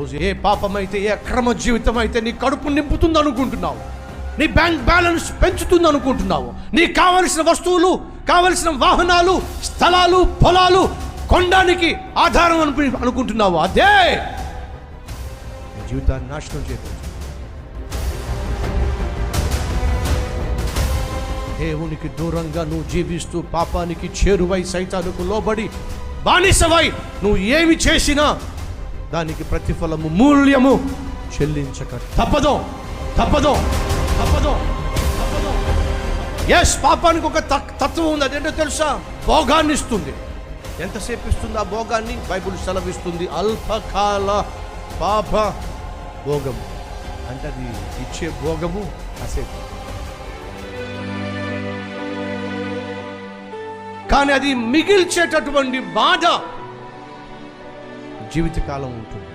ఈరోజు ఏ పాపమైతే, ఏ అక్రమ జీవితం అయితే నీ కడుపు నింపుతుంది అనుకుంటున్నావు, నీ బ్యాంక్ బ్యాలెన్స్ పెంచుతుంది అనుకుంటున్నావు, నీకు కావలసిన వస్తువులు, కావలసిన వాహనాలు, స్థలాలు, పొలాలు కొనడానికి ఆధారం అనుకుంటున్నావు, అదే నీ జీవితాన్ని నాశనం చేయవచ్చు. దేవునికి దూరంగా నువ్వు జీవిస్తూ పాపానికి చేరువై సైతానుకు లోబడి బానిసవై నువ్వు ఏమి చేసినా దానికి ప్రతిఫలము, మూల్యము చెల్లించక తప్పదు. ఎస్, పాపానికి ఒక తత్వం ఉంది. అదేంటో తెలుసా? భోగాన్ని ఇస్తుంది. ఎంతసేపు ఇస్తుంది ఆ భోగాన్ని? బైబిల్ సెలవిస్తుంది, అల్పకాల పాప భోగము. అంటే అది ఇచ్చే భోగము కాసేపు, కానీ అది మిగిల్చేటటువంటి బాధ జీవితకాలం ఉంటుంది.